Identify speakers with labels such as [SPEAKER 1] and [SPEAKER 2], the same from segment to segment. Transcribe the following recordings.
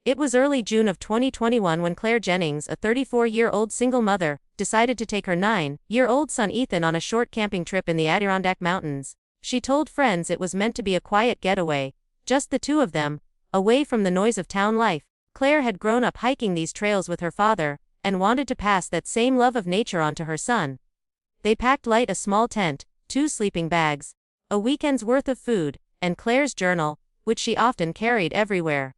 [SPEAKER 1] It was early June of 2021 when Claire Jennings, a 34-year-old single mother, decided to take her 9-year-old son Ethan on a short camping trip in the Adirondack Mountains. She told friends it was meant to be a quiet getaway, just the two of them, away from the noise of town life. Claire had grown up hiking these trails with her father, and wanted to pass that same love of nature on to her son. They packed light: a small tent, 2 sleeping bags, a weekend's worth of food, and Claire's journal, which she often carried everywhere.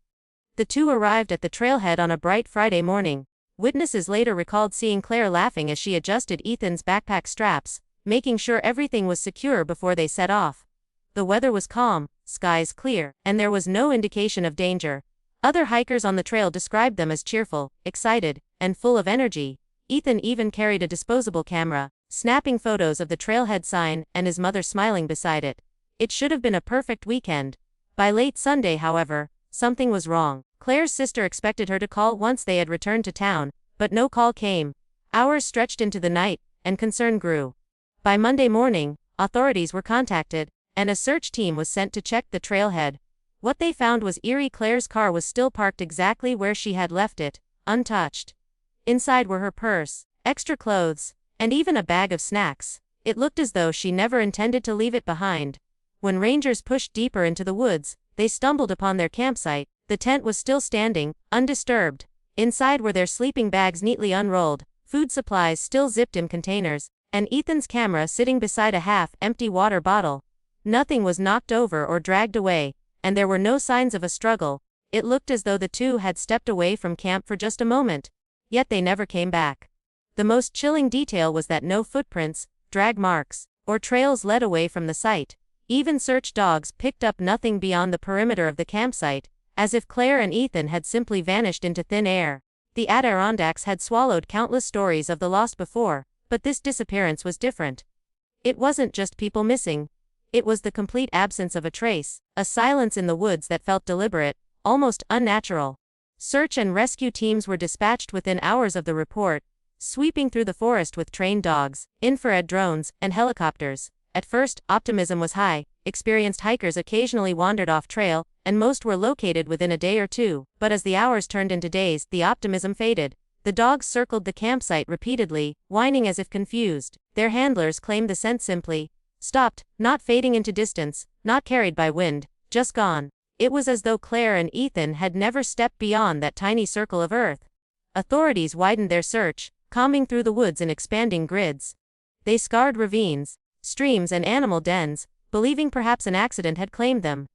[SPEAKER 1] The two arrived at the trailhead on a bright Friday morning. Witnesses later recalled seeing Claire laughing as she adjusted Ethan's backpack straps, making sure everything was secure before they set off. The weather was calm, skies clear, and there was no indication of danger. Other hikers on the trail described them as cheerful, excited, and full of energy. Ethan even carried a disposable camera, snapping photos of the trailhead sign and his mother smiling beside it. It should have been a perfect weekend. By late Sunday, however, something was wrong. Claire's sister expected her to call once they had returned to town, but no call came. Hours stretched into the night, and concern grew. By Monday morning, authorities were contacted, and a search team was sent to check the trailhead. What they found was eerie. Claire's car was still parked exactly where she had left it, untouched. Inside were her purse, extra clothes, and even a bag of snacks. It looked as though she never intended to leave it behind. When rangers pushed deeper into the woods, they stumbled upon their campsite. The tent was still standing, undisturbed. Inside were their sleeping bags neatly unrolled, food supplies still zipped in containers, and Ethan's camera sitting beside a half-empty water bottle. Nothing was knocked over or dragged away, and there were no signs of a struggle. It looked as though the two had stepped away from camp for just a moment. Yet they never came back. The most chilling detail was that no footprints, drag marks, or trails led away from the site. Even search dogs picked up nothing beyond the perimeter of the campsite, as if Claire and Ethan had simply vanished into thin air. The Adirondacks had swallowed countless stories of the lost before, but this disappearance was different. It wasn't just people missing. It was the complete absence of a trace, a silence in the woods that felt deliberate, almost unnatural. Search and rescue teams were dispatched within hours of the report, sweeping through the forest with trained dogs, infrared drones, and helicopters. At first, optimism was high. Experienced hikers occasionally wandered off trail, and most were located within a day or two. But as the hours turned into days, the optimism faded. The dogs circled the campsite repeatedly, whining as if confused. Their handlers claimed the scent simply stopped, not fading into distance, not carried by wind, just gone. It was as though Claire and Ethan had never stepped beyond that tiny circle of earth. Authorities widened their search, combing through the woods in expanding grids. They scoured ravines, streams, and animal dens, believing perhaps an accident had claimed them.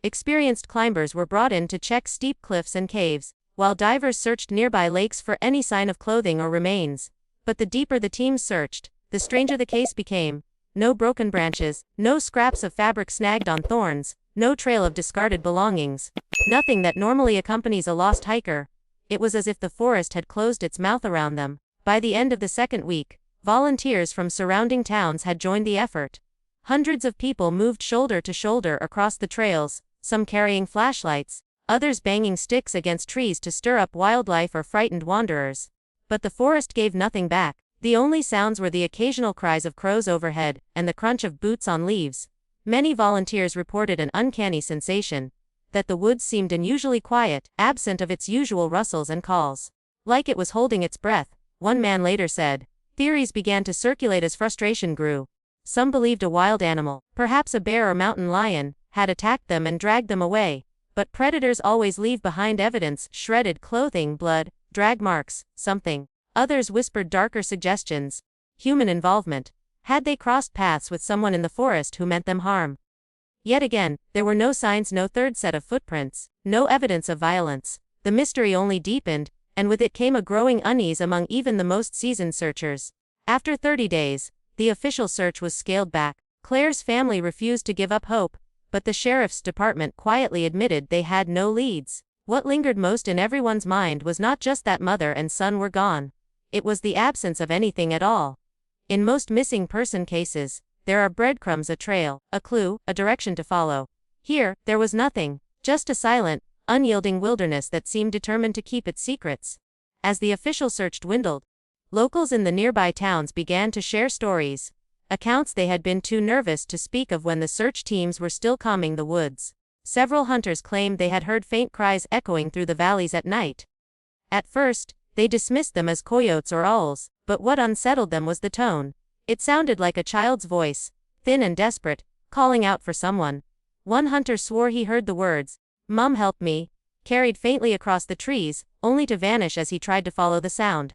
[SPEAKER 1] Experienced climbers were brought in to check steep cliffs and caves, while divers searched nearby lakes for any sign of clothing or remains. But the deeper the teams searched, the stranger the case became. No broken branches, no scraps of fabric snagged on thorns, no trail of discarded belongings. Nothing that normally accompanies a lost hiker. It was as if the forest had closed its mouth around them. By the end of the second week, volunteers from surrounding towns had joined the effort. Hundreds of people moved shoulder to shoulder across the trails, some carrying flashlights, others banging sticks against trees to stir up wildlife or frightened wanderers. But the forest gave nothing back. The only sounds were the occasional cries of crows overhead, and the crunch of boots on leaves. Many volunteers reported an uncanny sensation, that the woods seemed unusually quiet, absent of its usual rustles and calls. Like it was holding its breath, one man later said. Theories began to circulate as frustration grew. Some believed a wild animal, perhaps a bear or mountain lion, had attacked them and dragged them away. But predators always leave behind evidence: shredded clothing, blood, drag marks, something. Others whispered darker suggestions: human involvement. Had they crossed paths with someone in the forest who meant them harm? Yet again, there were no signs, no third set of footprints, no evidence of violence. The mystery only deepened, and with it came a growing unease among even the most seasoned searchers. After 30 days, the official search was scaled back. Claire's family refused to give up hope, but the sheriff's department quietly admitted they had no leads. What lingered most in everyone's mind was not just that mother and son were gone. It was the absence of anything at all. In most missing person cases, there are breadcrumbs, a trail, a clue, a direction to follow. Here, there was nothing, just a silent, unyielding wilderness that seemed determined to keep its secrets. As the official search dwindled, locals in the nearby towns began to share stories, accounts they had been too nervous to speak of when the search teams were still combing the woods. Several hunters claimed they had heard faint cries echoing through the valleys at night. At first, they dismissed them as coyotes or owls, but what unsettled them was the tone. It sounded like a child's voice, thin and desperate, calling out for someone. One hunter swore he heard the words, "Mum, help me," carried faintly across the trees, only to vanish as he tried to follow the sound.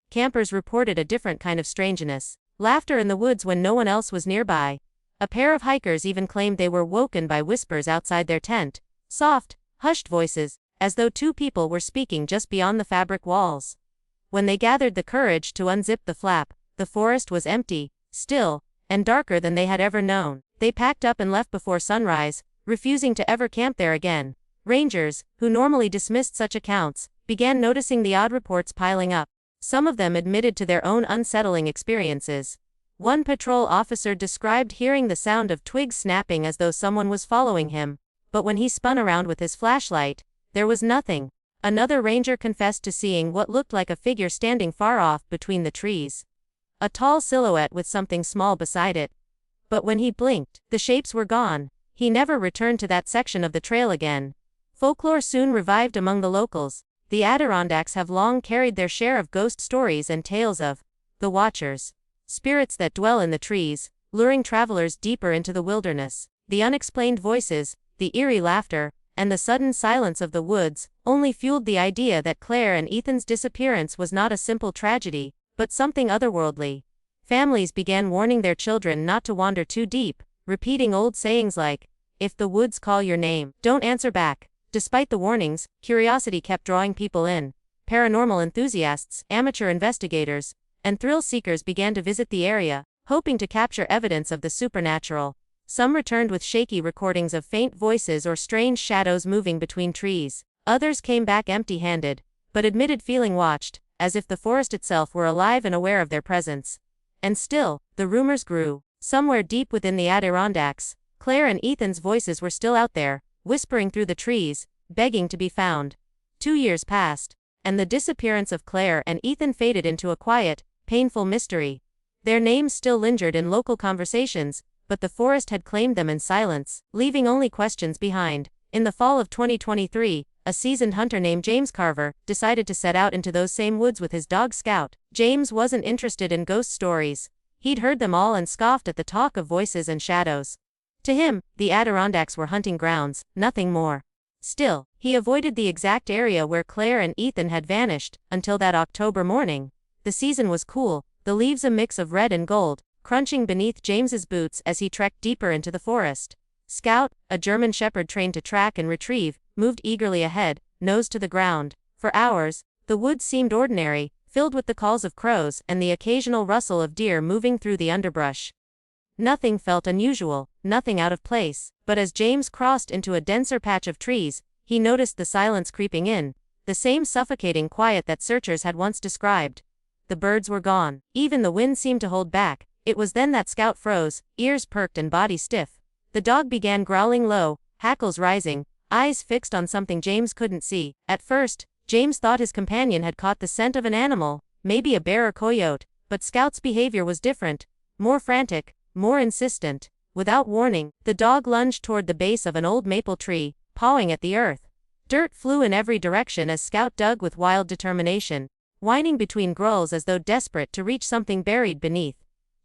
[SPEAKER 1] Campers reported a different kind of strangeness. Laughter in the woods when no one else was nearby. A pair of hikers even claimed they were woken by whispers outside their tent. Soft, hushed voices, as though two people were speaking just beyond the fabric walls. When they gathered the courage to unzip the flap, the forest was empty, still, and darker than they had ever known. They packed up and left before sunrise, refusing to ever camp there again. Rangers, who normally dismissed such accounts, began noticing the odd reports piling up. Some of them admitted to their own unsettling experiences. One patrol officer described hearing the sound of twigs snapping as though someone was following him, but when he spun around with his flashlight, there was nothing. Another ranger confessed to seeing what looked like a figure standing far off between the trees. A tall silhouette with something small beside it. But when he blinked, the shapes were gone. He never returned to that section of the trail again. Folklore soon revived among the locals. The Adirondacks have long carried their share of ghost stories and tales of the Watchers, spirits that dwell in the trees, luring travelers deeper into the wilderness. The unexplained voices, the eerie laughter, and the sudden silence of the woods only fueled the idea that Claire and Ethan's disappearance was not a simple tragedy, but something otherworldly. Families began warning their children not to wander too deep, repeating old sayings like, "If the woods call your name, don't answer back." Despite the warnings, curiosity kept drawing people in. Paranormal enthusiasts, amateur investigators, and thrill seekers began to visit the area, hoping to capture evidence of the supernatural. Some returned with shaky recordings of faint voices or strange shadows moving between trees. Others came back empty-handed, but admitted feeling watched, as if the forest itself were alive and aware of their presence. And still, the rumors grew. Somewhere deep within the Adirondacks, Claire and Ethan's voices were still out there, whispering through the trees, begging to be found. 2 years passed, and the disappearance of Claire and Ethan faded into a quiet, painful mystery. Their names still lingered in local conversations, but the forest had claimed them in silence, leaving only questions behind. In the fall of 2023, a seasoned hunter named James Carver decided to set out into those same woods with his dog Scout. James wasn't interested in ghost stories. He'd heard them all and scoffed at the talk of voices and shadows. To him, the Adirondacks were hunting grounds, nothing more. Still, he avoided the exact area where Claire and Ethan had vanished, until that October morning. The season was cool, the leaves a mix of red and gold, crunching beneath James's boots as he trekked deeper into the forest. Scout, a German shepherd trained to track and retrieve, moved eagerly ahead, nose to the ground. For hours, the woods seemed ordinary, filled with the calls of crows and the occasional rustle of deer moving through the underbrush. Nothing felt unusual, nothing out of place, but as James crossed into a denser patch of trees, he noticed the silence creeping in, the same suffocating quiet that searchers had once described. The birds were gone. Even the wind seemed to hold back. It was then that Scout froze, ears perked and body stiff. The dog began growling low, hackles rising, eyes fixed on something James couldn't see. At first, James thought his companion had caught the scent of an animal, maybe a bear or coyote, but Scout's behavior was different, more frantic, more insistent. Without warning, the dog lunged toward the base of an old maple tree, pawing at the earth. Dirt flew in every direction as Scout dug with wild determination, whining between growls as though desperate to reach something buried beneath.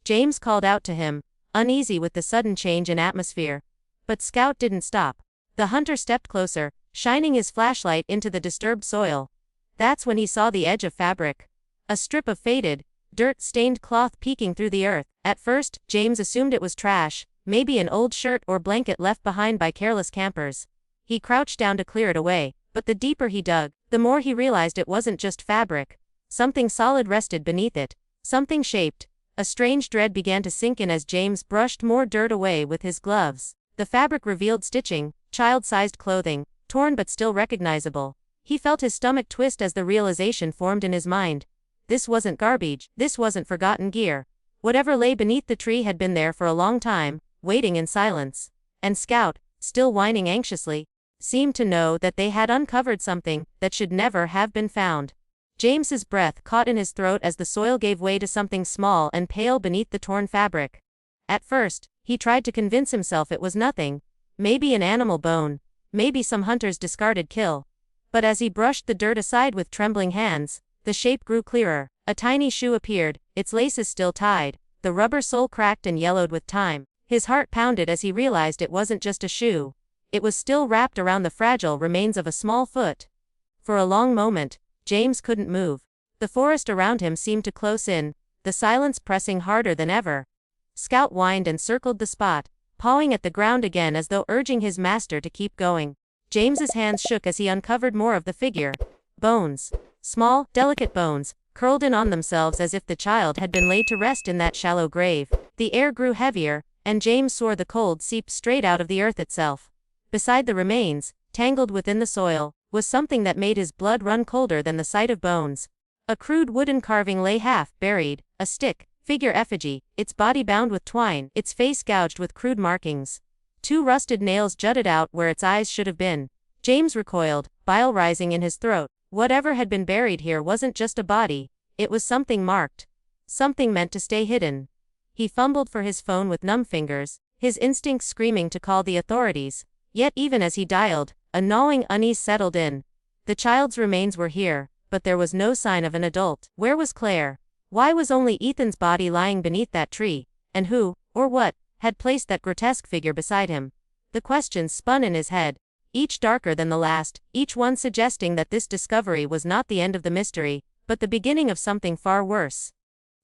[SPEAKER 1] James called out to him, uneasy with the sudden change in atmosphere. But Scout didn't stop. The hunter stepped closer, shining his flashlight into the disturbed soil. That's when he saw the edge of fabric. A strip of faded, dirt-stained cloth peeking through the earth. At first, James assumed it was trash, maybe an old shirt or blanket left behind by careless campers. He crouched down to clear it away, but the deeper he dug, the more he realized it wasn't just fabric. Something solid rested beneath it, something shaped. A strange dread began to sink in as James brushed more dirt away with his gloves. The fabric revealed stitching, child-sized clothing, torn but still recognizable. He felt his stomach twist as the realization formed in his mind. This wasn't garbage, this wasn't forgotten gear. Whatever lay beneath the tree had been there for a long time, waiting in silence. And Scout, still whining anxiously, seemed to know that they had uncovered something that should never have been found. James's breath caught in his throat as the soil gave way to something small and pale beneath the torn fabric. At first, he tried to convince himself it was nothing. maybe an animal bone, maybe some hunter's discarded kill. But as he brushed the dirt aside with trembling hands, the shape grew clearer. A tiny shoe appeared, its laces still tied, the rubber sole cracked and yellowed with time. His heart pounded as he realized it wasn't just a shoe. It was still wrapped around the fragile remains of a small foot. For a long moment, James couldn't move. The forest around him seemed to close in, the silence pressing harder than ever. Scout whined and circled the spot, pawing at the ground again as though urging his master to keep going. James's hands shook as he uncovered more of the figure. Bones. Small, delicate bones, curled in on themselves as if the child had been laid to rest in that shallow grave. The air grew heavier, and James swore the cold seeped straight out of the earth itself. Beside the remains, tangled within the soil, was something that made his blood run colder than the sight of bones. A crude wooden carving lay half buried, a stick figure effigy, its body bound with twine, its face gouged with crude markings. 2 rusted nails jutted out where its eyes should have been. James recoiled, bile rising in his throat. Whatever had been buried here wasn't just a body, it was something marked. Something meant to stay hidden. He fumbled for his phone with numb fingers, his instincts screaming to call the authorities. Yet even as he dialed, a gnawing unease settled in. The child's remains were here, but there was no sign of an adult. Where was Claire? Why was only Ethan's body lying beneath that tree? And who, or what, had placed that grotesque figure beside him? The questions spun in his head, each darker than the last, each one suggesting that this discovery was not the end of the mystery, but the beginning of something far worse.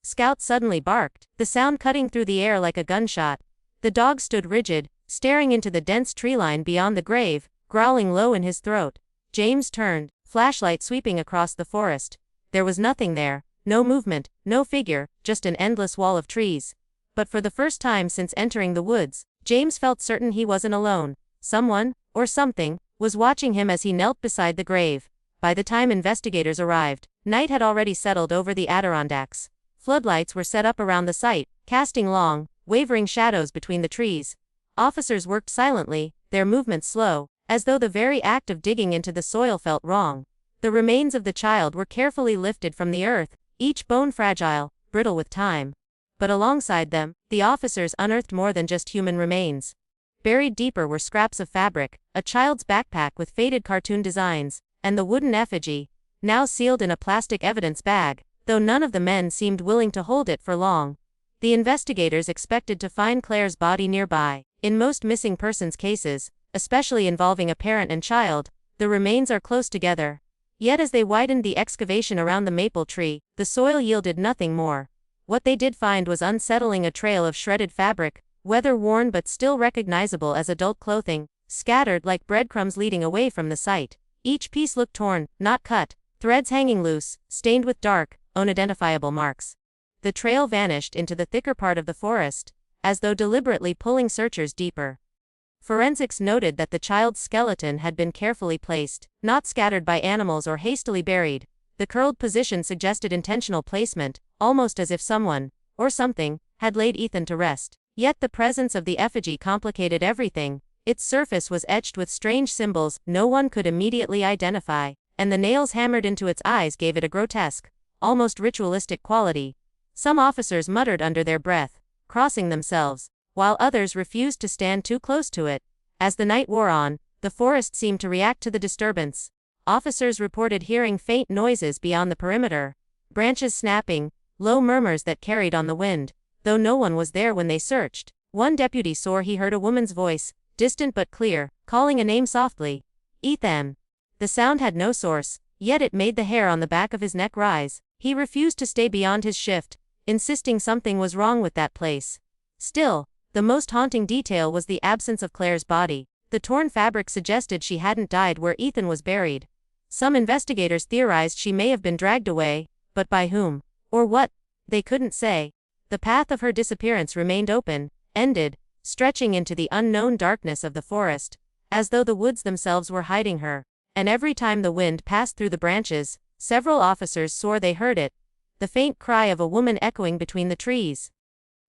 [SPEAKER 1] Scout suddenly barked, the sound cutting through the air like a gunshot. The dog stood rigid, staring into the dense tree line beyond the grave, growling low in his throat. James turned, flashlight sweeping across the forest. There was nothing there, no movement, no figure, just an endless wall of trees. But for the first time since entering the woods, James felt certain he wasn't alone. Someone, or something, was watching him as he knelt beside the grave. By the time investigators arrived, night had already settled over the Adirondacks. Floodlights were set up around the site, casting long, wavering shadows between the trees. Officers worked silently, their movements slow, as though the very act of digging into the soil felt wrong. The remains of the child were carefully lifted from the earth, each bone fragile, brittle with time. But alongside them, the officers unearthed more than just human remains. Buried deeper were scraps of fabric, a child's backpack with faded cartoon designs, and the wooden effigy, now sealed in a plastic evidence bag, though none of the men seemed willing to hold it for long. The investigators expected to find Claire's body nearby. In most missing persons cases, especially involving a parent and child, the remains are close together. Yet as they widened the excavation around the maple tree, the soil yielded nothing more. What they did find was unsettling: a trail of shredded fabric, weather-worn but still recognizable as adult clothing, scattered like breadcrumbs leading away from the site. Each piece looked torn, not cut, threads hanging loose, stained with dark, unidentifiable marks. The trail vanished into the thicker part of the forest, as though deliberately pulling searchers deeper. Forensics noted that the child's skeleton had been carefully placed, not scattered by animals or hastily buried. The curled position suggested intentional placement, almost as if someone, or something, had laid Ethan to rest. Yet the presence of the effigy complicated everything. Its surface was etched with strange symbols no one could immediately identify, and the nails hammered into its eyes gave it a grotesque, almost ritualistic quality. Some officers muttered under their breath, crossing themselves, while others refused to stand too close to it. As the night wore on, the forest seemed to react to the disturbance. Officers reported hearing faint noises beyond the perimeter, branches snapping, low murmurs that carried on the wind, though no one was there when they searched. One deputy swore he heard a woman's voice, distant but clear, calling a name softly. Ethan. The sound had no source, yet it made the hair on the back of his neck rise. He refused to stay beyond his shift, insisting something was wrong with that place. Still, the most haunting detail was the absence of Claire's body. The torn fabric suggested she hadn't died where Ethan was buried. Some investigators theorized she may have been dragged away, but by whom? Or what? They couldn't say. The path of her disappearance remained open, ended, stretching into the unknown darkness of the forest, as though the woods themselves were hiding her. And every time the wind passed through the branches, several officers swore they heard it, the faint cry of a woman echoing between the trees.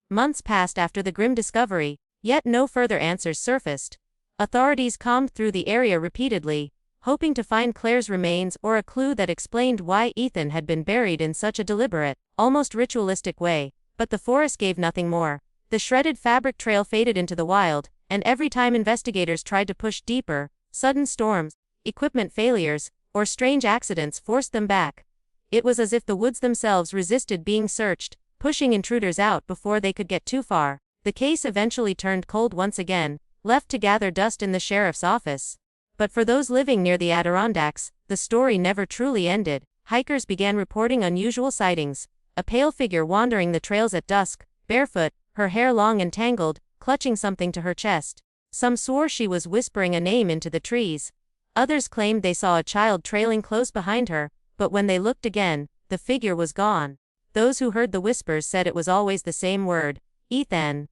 [SPEAKER 1] Months passed after the grim discovery, yet no further answers surfaced. Authorities combed through the area repeatedly, hoping to find Claire's remains or a clue that explained why Ethan had been buried in such a deliberate, almost ritualistic way, but the forest gave nothing more. The shredded fabric trail faded into the wild, and every time investigators tried to push deeper, sudden storms, equipment failures, or strange accidents forced them back. It was as if the woods themselves resisted being searched, pushing intruders out before they could get too far. The case eventually turned cold once again, left to gather dust in the sheriff's office. But for those living near the Adirondacks, the story never truly ended. Hikers began reporting unusual sightings. A pale figure wandering the trails at dusk, barefoot, her hair long and tangled, clutching something to her chest. Some swore she was whispering a name into the trees. Others claimed they saw a child trailing close behind her, but when they looked again, the figure was gone. Those who heard the whispers said it was always the same word, Ethan.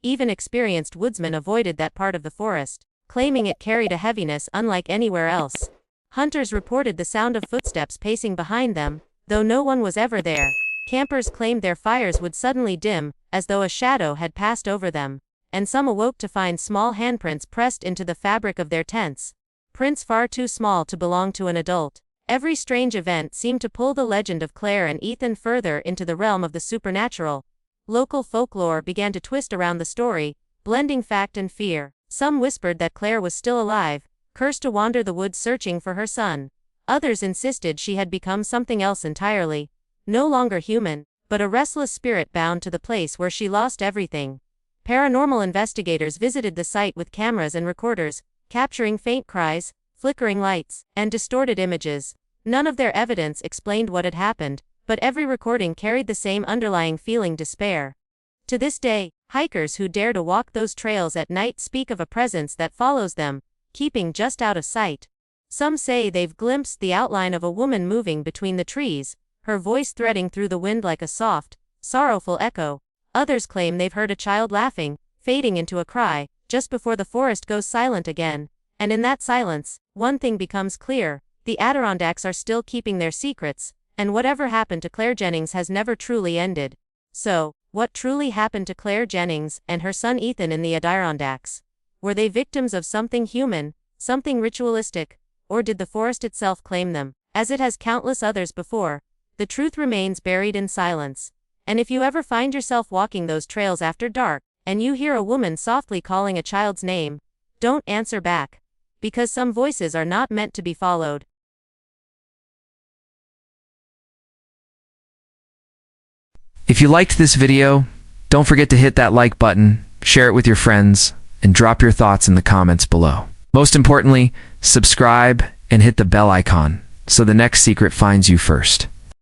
[SPEAKER 1] Even experienced woodsmen avoided that part of the forest, claiming it carried a heaviness unlike anywhere else. Hunters reported the sound of footsteps pacing behind them, though no one was ever there. Campers claimed their fires would suddenly dim, as though a shadow had passed over them, and some awoke to find small handprints pressed into the fabric of their tents. Prints far too small to belong to an adult. Every strange event seemed to pull the legend of Claire and Ethan further into the realm of the supernatural. Local folklore began to twist around the story, blending fact and fear. Some whispered that Claire was still alive, cursed to wander the woods searching for her son. Others insisted she had become something else entirely, no longer human, but a restless spirit bound to the place where she lost everything. Paranormal investigators visited the site with cameras and recorders, capturing faint cries, flickering lights, and distorted images. None of their evidence explained what had happened, but every recording carried the same underlying feeling: despair. To this day, hikers who dare to walk those trails at night speak of a presence that follows them, keeping just out of sight. Some say they've glimpsed the outline of a woman moving between the trees, her voice threading through the wind like a soft, sorrowful echo. Others claim they've heard a child laughing, fading into a cry, just before the forest goes silent again. And in that silence, one thing becomes clear: the Adirondacks are still keeping their secrets, and whatever happened to Claire Jennings has never truly ended. So, what truly happened to Claire Jennings and her son Ethan in the Adirondacks? Were they victims of something human, something ritualistic, or did the forest itself claim them? As it has countless others before, the truth remains buried in silence. And if you ever find yourself walking those trails after dark, and you hear a woman softly calling a child's name, don't answer back, because some voices are not meant to be followed.
[SPEAKER 2] If you liked this video, don't forget to hit that like button, share it with your friends, and drop your thoughts in the comments below. Most importantly, subscribe and hit the bell icon so the next secret finds you first.